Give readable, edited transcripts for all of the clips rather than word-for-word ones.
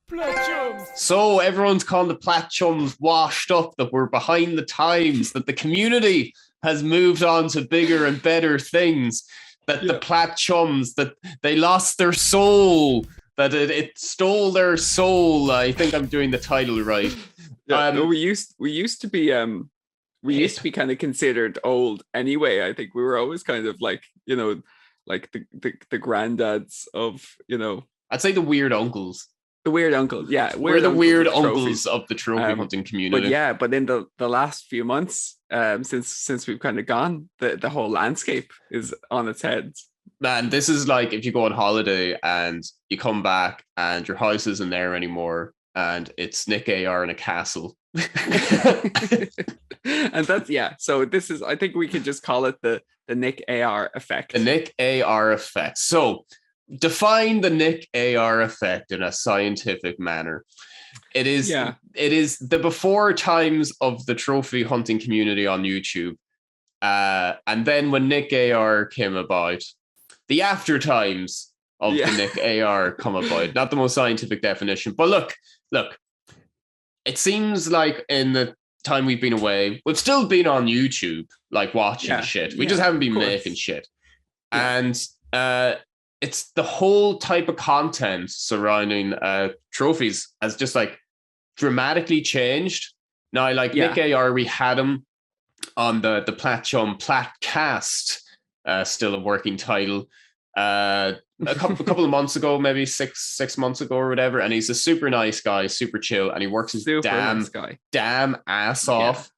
Platchums. So everyone's calling the Platchums washed up, that we're behind the times, that the community has moved on to bigger and better things, that the Platchums, that they lost their soul, that it stole their soul. I think I'm doing the title right. No, we used to be kind of considered old anyway. I think we were always kind of like, like the granddads of, I'd say the weird uncles. The weird uncles, yeah. We're the weird uncles of the trophy hunting community. But in the last few months, since we've kind of gone, the whole landscape is on its head. Man, this is like if you go on holiday and you come back and your house isn't there anymore and it's Nick AR in a castle. And that's, so this is, I think we could just call it the Nick AR effect. The Nick AR effect. So define the Nick AR effect in a scientific manner. It is the before times of the trophy hunting community on YouTube. And then when Nick AR came about, the after times of the Nick AR come about. Not the most scientific definition, but look, it seems like in the time we've been away, we've still been on YouTube, like watching shit. We just haven't been making shit. And it's the whole type of content surrounding trophies has just like dramatically changed. Now, like Nick AR, we had him on the Platcast, still a working title, a couple of months ago, maybe six months ago or whatever. And he's a super nice guy, super chill, and he works his damn ass off.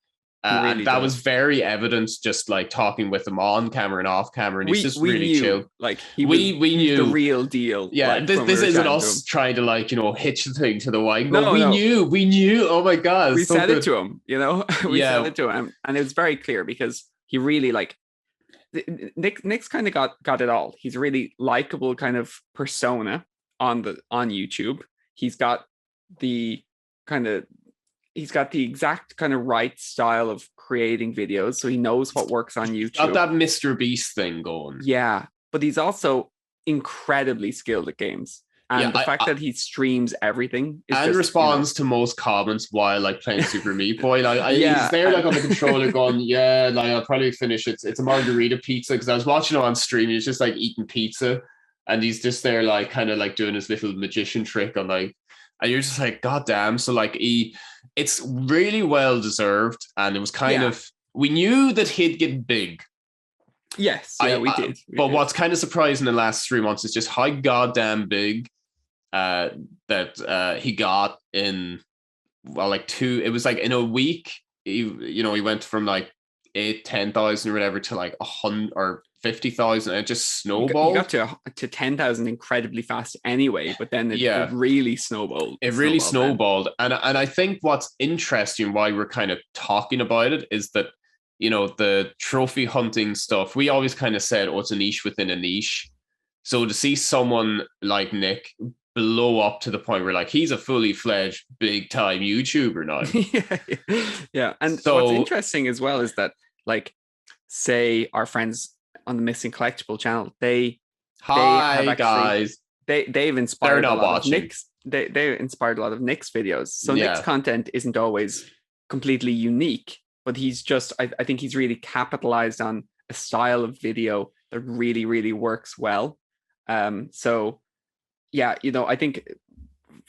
And that was very evident, just like talking with him on camera and off camera, and he's just really chill. Like we knew the real deal. Yeah, like, this isn't us trying to like hitch the thing to the wine. No, we knew. Oh my god, we said it to him. We said it to him, and it was very clear because he really like Nick's kind of got it all. He's a really likable kind of persona on YouTube. He's got the exact kind of right style of creating videos, so he knows what works on YouTube. Got that Mr. Beast thing going. Yeah, but he's also incredibly skilled at games. And the fact that he streams everything and responds to most comments while like playing Super Meat Boy. Like he's there like on the controller going, like I'll probably finish it. It's a margarita pizza, because I was watching him on stream. He's just like eating pizza, and he's just there like kind of like doing his little magician trick on like, and you're just like, God damn. So like it's really well deserved, and it was kind of, we knew that he'd get big. Yes, we did. But what's kind of surprising in the last 3 months is just how goddamn big that he got in, it was like in a week, he went from like 10,000 or whatever to like 100 or 50,000. It just snowballed. He got to 10,000 incredibly fast anyway, but then it really snowballed. It really snowballed. And I think what's interesting, why we're kind of talking about it, is that the trophy hunting stuff, we always kind of said, it's a niche within a niche. So to see someone like Nick blow up to the point where like he's a fully fledged big time YouTuber now. Yeah. And so, what's interesting as well is that, like, say our friends on the Missing Collectible channel, they've inspired a lot of Nick's. They inspired a lot of Nick's videos. So Nick's content isn't always completely unique, but he's just, I think he's really capitalized on a style of video that really, really works well. I think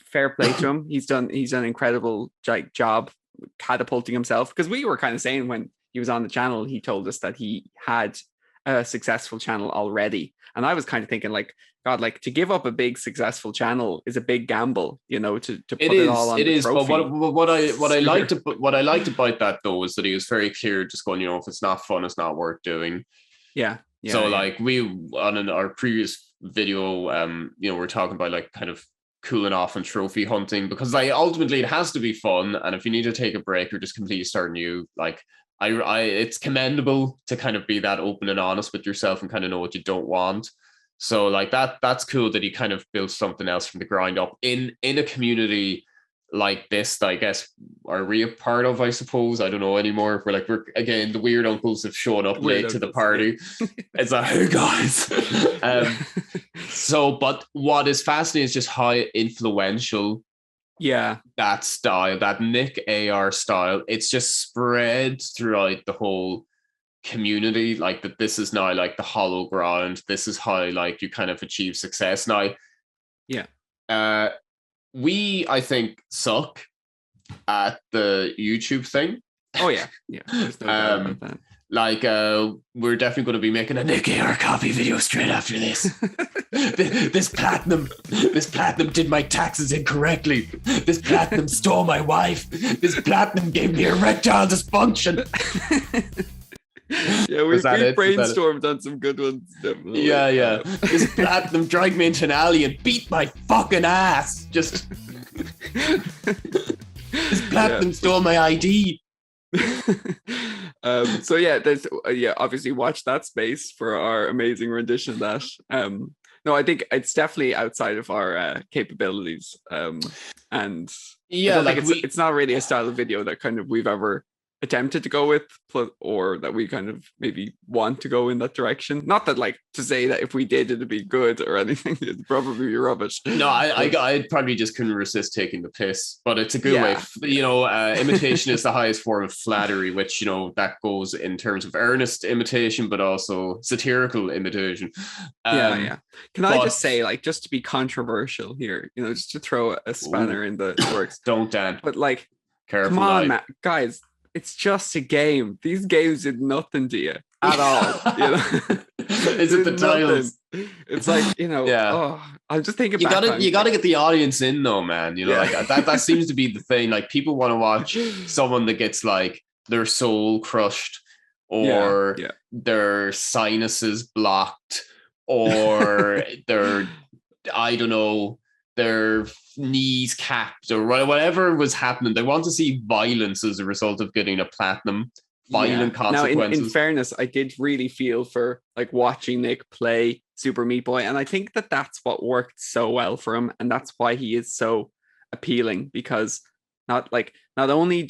fair play to him. He's done an incredible job catapulting himself, because we were kind of saying when he was on the channel, he told us that he had a successful channel already, and I was kind of thinking like, God, like to give up a big successful channel is a big gamble, to put it all on the trophy. But what I liked about that though is that he was very clear, just going, if it's not fun, it's not worth doing. Like we on our previous video, we're talking about like kind of cooling off and trophy hunting, because like ultimately it has to be fun, and if you need to take a break or just completely start new, like it's commendable to kind of be that open and honest with yourself and kind of know what you don't want. So like that's cool that he kind of built something else from the ground up in a community like this, that I guess are we a part of, I suppose. I don't know anymore. We're again, the weird uncles have shown up late to the party. It's like, hey guys. But what is fascinating is just how influential Yeah. That style, that Nick AR style, it's just spread throughout the whole community. Like that, this is now like the hollow ground. This is how like you kind of achieve success. Now, yeah, we I think suck at the YouTube thing. Oh yeah, there's no doubt about that. Like, we're definitely going to be making a Nick AR copy video straight after this. this platinum did my taxes incorrectly. This platinum stole my wife. This platinum gave me erectile dysfunction. Yeah, we brainstormed on some good ones. Definitely. Yeah. This platinum dragged me into an alley and beat my fucking ass. Just this platinum stole my ID. So yeah, there's obviously watch that space for our amazing rendition of that. No, I think it's definitely outside of our capabilities. And yeah, like it's not really a style of video that kind of we've ever attempted to go with, or that we kind of maybe want to go in that direction. Not that like to say that if we did it'd be good or anything. It'd probably be rubbish. No, I probably just couldn't resist taking the piss, but it's a good way. You know, imitation is the highest form of flattery, which, you know, that goes in terms of earnest imitation, but also satirical imitation. Can I just say, like, just to be controversial here, you know, just to throw a spanner in the works. Don't, Dan. But like, careful, come on, man, guys. It's just a game. These games did nothing to you at all. You know? Is it the tiles? It's like, you know, I'm just thinking you gotta get the audience in though, man. You know, like that seems to be the thing. Like, people want to watch someone that gets like their soul crushed, or their sinuses blocked, or their, I don't know, their knees capped, or whatever was happening. They want to see violence as a result of getting a platinum. Violent consequences. Now, in fairness, I did really feel for like watching Nick play Super Meat Boy, and I think that that's what worked so well for him, and that's why he is so appealing. Because not only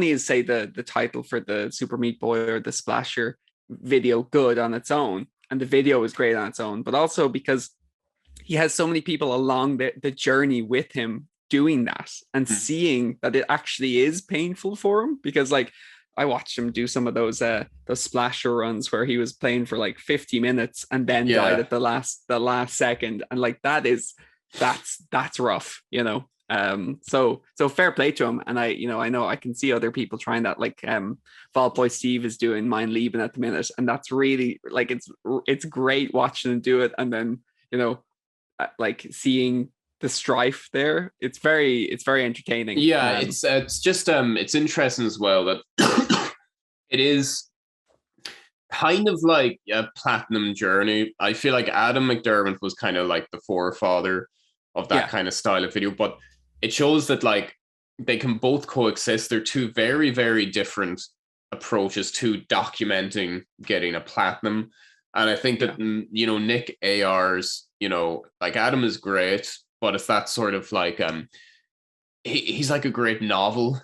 is, say, the title for the Super Meat Boy or the Splasher video good on its own, and the video is great on its own, but also because he has so many people along the journey with him doing that and seeing that it actually is painful for him. Because like, I watched him do some of those splasher runs where he was playing for like 50 minutes and then died at the last second, and like that's rough, you know. So fair play to him, and I know I can see other people trying that, like Vault Boy Steve is doing Mine Lieben at the minute, and that's really like, it's great watching him do it, and then, you know, like seeing the strife there. It's very entertaining. It's just it's interesting as well that it is kind of like a platinum journey. I feel like Adam McDermott was kind of like the forefather of that kind of style of video, but it shows that like they can both coexist. They're two very, very different approaches to documenting getting a platinum. And I think that, you know, Nick AR's, you know, like, Adam is great, but it's that sort of like, he's like a great novel.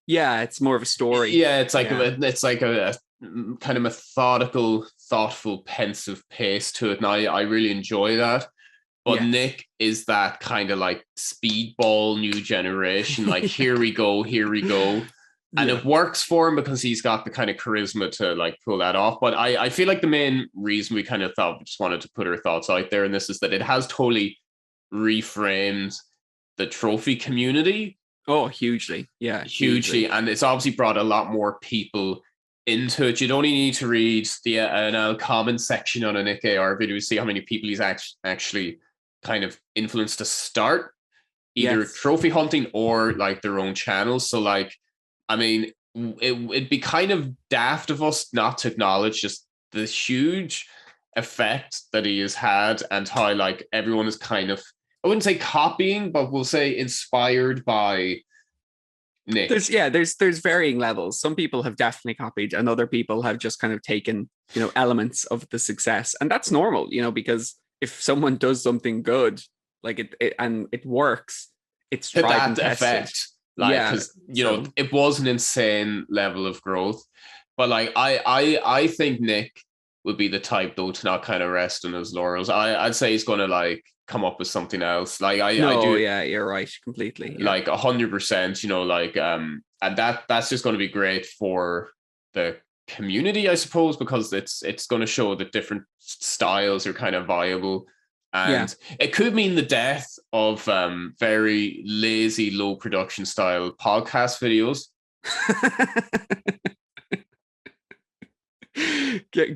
Yeah, it's more of a story. Yeah, it's like a kind of methodical, thoughtful, pensive pace to it. And I really enjoy that. But Nick is that kind of like speedball new generation, like here we go. And it works for him because he's got the kind of charisma to like pull that off. But I feel like the main reason we kind of thought, we just wanted to put our thoughts out there, and this is that it has totally reframed the trophy community. Oh, hugely. Yeah. Hugely. And it's obviously brought a lot more people into it. You'd only need to read the NL comment section on a Nick AR video to see how many people he's actually kind of influenced to start either trophy hunting or like their own channels. So like, I mean, it'd be kind of daft of us not to acknowledge just the huge effect that he has had, and how like everyone is kind of, I wouldn't say copying, but we'll say inspired by Nick. There's varying levels. Some people have definitely copied, and other people have just kind of taken, you know, elements of the success, and that's normal, you know, because if someone does something good, like it works, it's tried and tested. Effect. Like, because you know, it was an insane level of growth, but like I think Nick would be the type though to not kind of rest on his laurels. I'd say he's going to like come up with something else. Like I do. Yeah, you're right, completely. Yeah. Like 100%, you know, like and that's just going to be great for the community, I suppose, because it's going to show that different styles are kind of viable. And it could mean the death of very lazy, low production style podcast videos.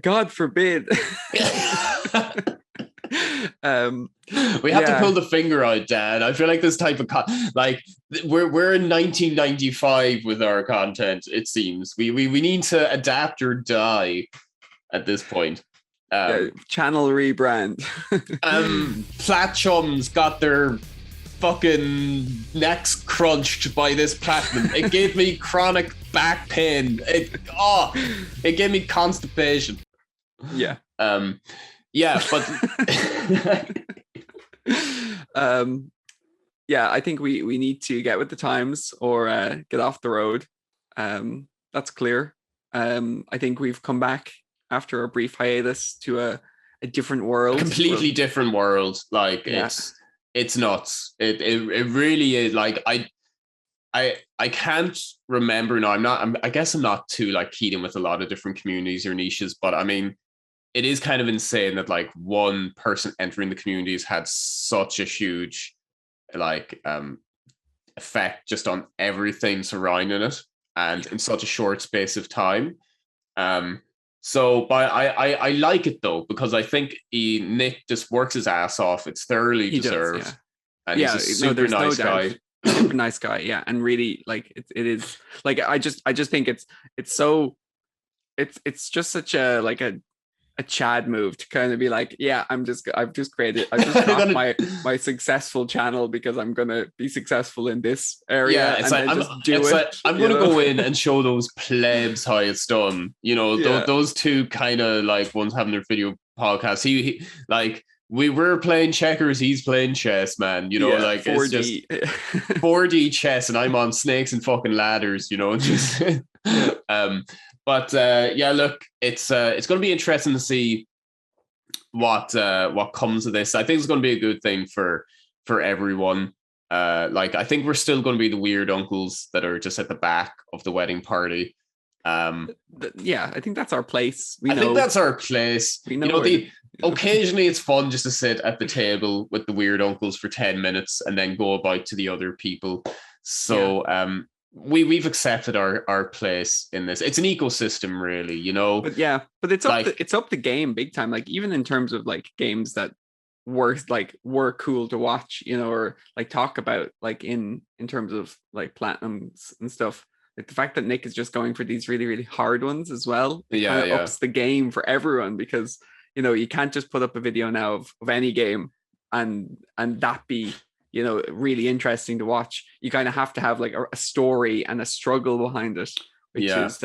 God forbid. We have to pull the finger out, Dan. I feel like this type of like we're in 1995 with our content. It seems we need to adapt or die at this point. Channel rebrand. Platchums got their fucking necks crunched by this platinum. It gave me chronic back pain. It gave me constipation. Yeah. But I think we need to get with the times or get off the road. That's clear. I think we've come back after a brief hiatus to a different world. A completely different world. Like it's nuts. It really is. Like I can't remember now. I guess I'm not too like keyed in with a lot of different communities or niches, but I mean, it is kind of insane that like one person entering the communities had such a huge like effect just on everything surrounding it, and in such a short space of time. But I like it though, because I think Nick just works his ass off. It's thoroughly deserved. And he's a super nice guy. Super nice guy, yeah. And really, like it is like I just think it's just such a like a Chad move to kind of be like, I've just got my successful channel because I'm gonna be successful in this area. I'm gonna go in and show those plebs how it's done. You know, those two kind of like ones having their video podcast. He like we were playing checkers, he's playing chess, man. You know, like 4D. It's just 4D chess, and I'm on snakes and fucking ladders. You know, just But look, it's going to be interesting to see what comes of this. I think it's going to be a good thing for everyone. Like I think we're still going to be the weird uncles that are just at the back of the wedding party. I think that's our place. I think that's our place. Occasionally it's fun just to sit at the table with the weird uncles for 10 minutes and then go about to the other people. So we've accepted our place in this. It's an ecosystem, really, you know. But it's up the game big time. Like even in terms of like games that were cool to watch, you know, or like talk about, like in terms of like platinums and stuff. Like the fact that Nick is just going for these really, really hard ones as well. Ups the game for everyone, because you know you can't just put up a video now of any game and that be, you know, really interesting to watch. You kind of have to have like a story and a struggle behind it, which is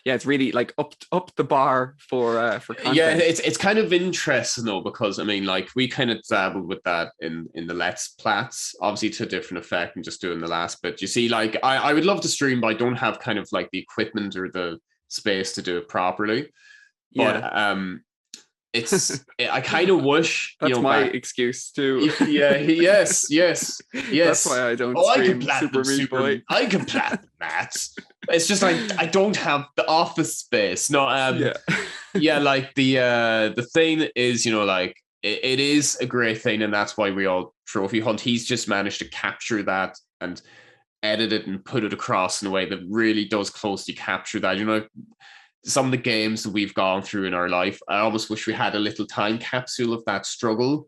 it's really like up the bar for content. Yeah, it's kind of interesting though, because I mean, like we kind of dabbled with that in the Let's Plats, obviously to a different effect and just doing the last bit. You see, like I would love to stream, but I don't have kind of like the equipment or the space to do it properly. But I kind of wish that's my excuse too. Yes. That's why I don't stream Super Meat Boy. I can platinum that. It's just like I don't have the office space. No, like the thing is, you know, like it is a great thing, and that's why we all trophy hunt. He's just managed to capture that and edit it and put it across in a way that really does closely capture that. You know, some of the games that we've gone through in our life, I almost wish we had a little time capsule of that struggle.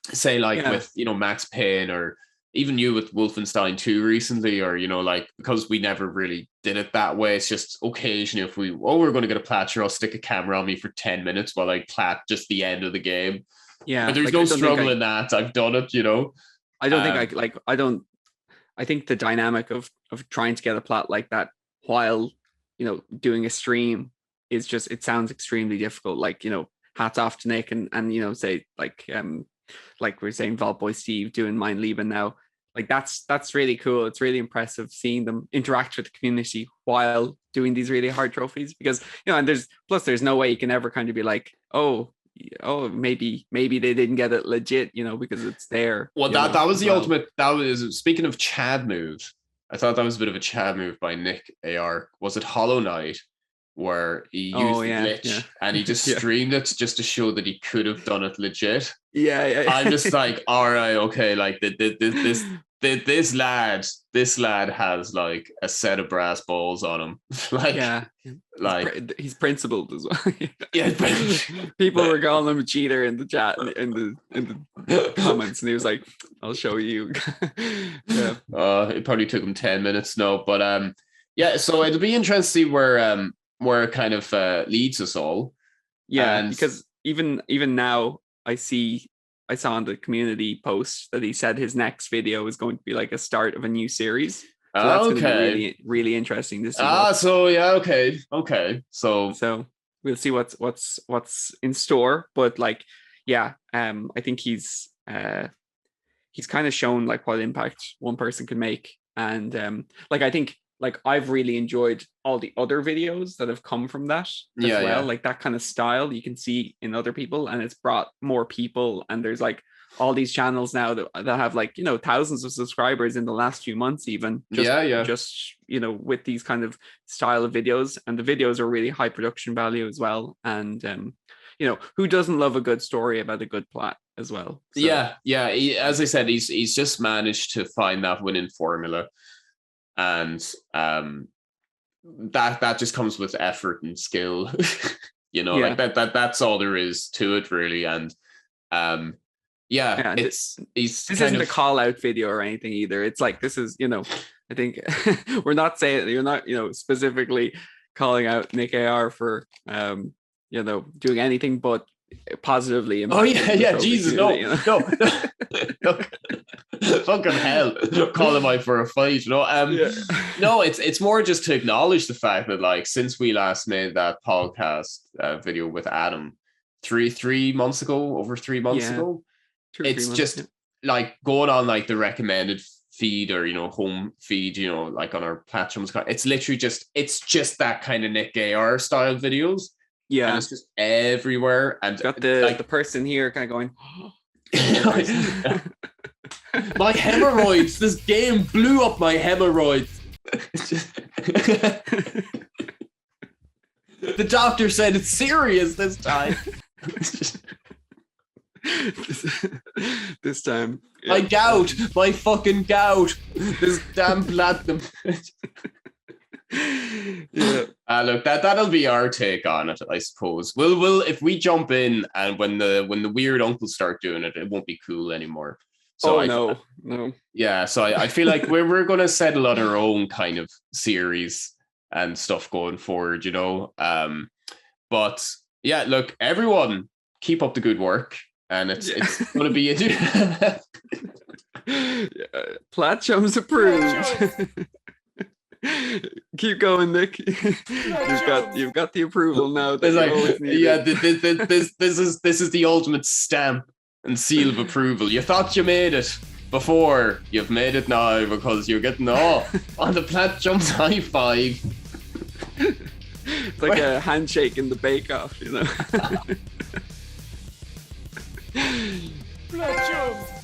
Say like with, you know, Max Payne, or even you with Wolfenstein 2 recently, or, you know, like, because we never really did it that way. It's just occasionally if we're going to get a Platcher, I'll stick a camera on me for 10 minutes while I plat just the end of the game. Yeah. But there's no struggle in that. I've done it, you know. I don't I think the dynamic of trying to get a plat like that while, you know, doing a stream is just, it sounds extremely difficult. Like, you know, hats off to Nick and you know, say like we're saying Vault Boy Steve doing Mind Lieben now. like that's really cool. It's really impressive seeing them interact with the community while doing these really hard trophies, because and there's no way you can ever kind of be like, oh, maybe they didn't get it legit, because it's there. Well, that was the ultimate. That was, speaking of Chad move, I thought that was a bit of a Chad move by Nick AR. Was it Hollow Knight, where he used the glitch and he just streamed it just to show that he could have done it legit? Yeah. I'm just like, all right, okay, like this lad has like a set of brass balls on him. Like he's principled as well. Yeah, people were calling him a cheater in the chat, in the comments, and he was like, I'll show you. Yeah. It probably took him 10 minutes. No, but so it'll be interesting to see where it kind of leads us all. Yeah, because even now I saw on the community post that he said his next video is going to be like a start of a new series. So that's going to be really, really interesting to see. So we'll see what's in store. But like, I think he's kind of shown like what impact one person can make. And I think like I've really enjoyed all the other videos that have come from that as well. Yeah. Like that kind of style you can see in other people, and it's brought more people. And there's like all these channels now that have like, thousands of subscribers in the last few months, even just with these kind of style of videos. And the videos are really high production value as well. And who doesn't love a good story about a good plot as well? So. Yeah. As I said, he's just managed to find that winning formula. And that just comes with effort and skill, like that's all there is to it, really. And this isn't a call out video or anything either. It's like, this is, I think we're not saying, you're not, specifically calling out Nick AR for, doing anything but positively. Jesus, no. Fucking hell, call him out for a fight, No, it's more just to acknowledge the fact that, like, since we last made that podcast video with Adam over 3 months ago, it's just like going on like the recommended feed or home feed, like on our Platchums. It's literally just that kind of Nick AR style videos. Yeah, and it's just everywhere. And got the person here kind of going, my hemorrhoids, this game blew up my hemorrhoids. The doctor said it's serious this time. This time, my gout, my fucking gout, this damn platinum. Look, that'll be our take on it, I suppose. We'll if we jump in, and when the weird uncles start doing it, it won't be cool anymore. So no. Yeah, so I feel like we're going to settle on our own kind of series and stuff going forward, But yeah, look, everyone, keep up the good work, and it's going to be Platchums approved. Keep going, Nick. You've got the approval now. This is the ultimate stamp and seal of approval. You thought you made it before, you've made it now, because you're getting on the Platchums high five. It's like a handshake in the bake-off, Platchums.